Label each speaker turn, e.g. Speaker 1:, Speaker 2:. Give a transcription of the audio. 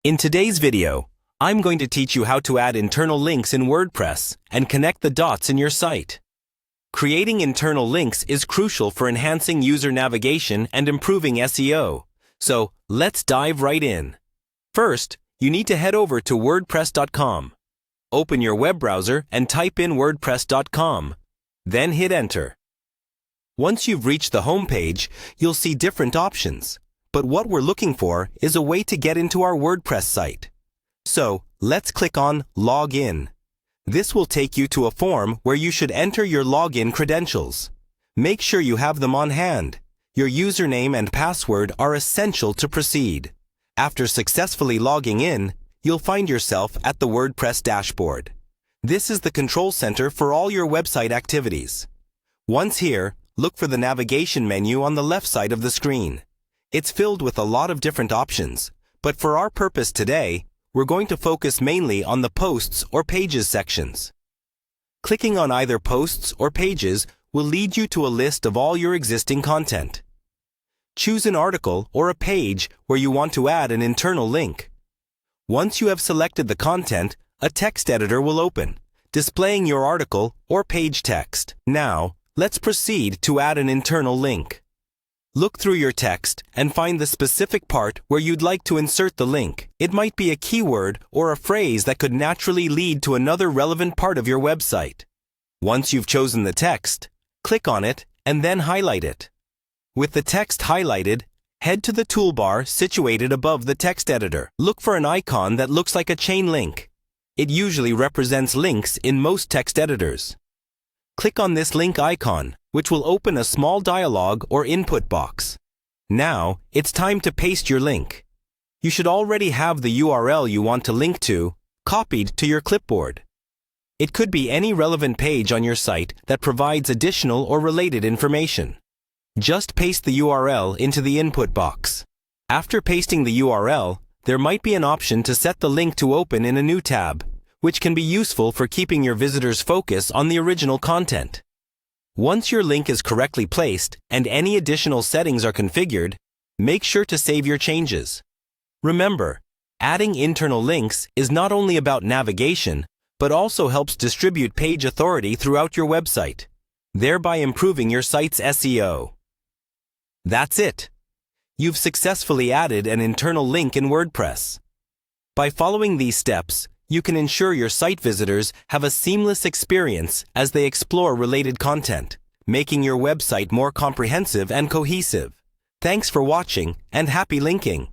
Speaker 1: In today's video, I'm going to teach you how to add internal links in WordPress and connect the dots in your site. Creating internal links is crucial for enhancing user navigation and improving SEO. So, let's dive right in. First, you need to head over to wordpress.com. Open your web browser and type in wordpress.com. Then hit enter. Once you've reached the home page, you'll see different options. But what we're looking for is a way to get into our WordPress site. So, let's click on Log In. This will take you to a form where you should enter your login credentials. Make sure you have them on hand. Your username and password are essential to proceed. After successfully logging in, you'll find yourself at the WordPress dashboard. This is the control center for all your website activities. Once here, look for the navigation menu on the left side of the screen. It's filled with a lot of different options, but for our purpose today, we're going to focus mainly on the Posts or Pages sections. Clicking on either Posts or Pages will lead you to a list of all your existing content. Choose an article or a page where you want to add an internal link. Once you have selected the content, a text editor will open, displaying your article or page text. Now, let's proceed to add an internal link. Look through your text and find the specific part where you'd like to insert the link. It might be a keyword or a phrase that could naturally lead to another relevant part of your website. Once you've chosen the text, click on it and then highlight it. With the text highlighted, head to the toolbar situated above the text editor. Look for an icon that looks like a chain link. It usually represents links in most text editors. Click on this link icon, which will open a small dialog or input box. Now, it's time to paste your link. You should already have the URL you want to link to copied to your clipboard. It could be any relevant page on your site that provides additional or related information. Just paste the URL into the input box. After pasting the URL, there might be an option to set the link to open in a new tab, which can be useful for keeping your visitors' focus on the original content. Once your link is correctly placed and any additional settings are configured, make sure to save your changes. Remember, adding internal links is not only about navigation, but also helps distribute page authority throughout your website, thereby improving your site's SEO. That's it. You've successfully added an internal link in WordPress. By following these steps, you can ensure your site visitors have a seamless experience as they explore related content, making your website more comprehensive and cohesive. Thanks for watching and happy linking!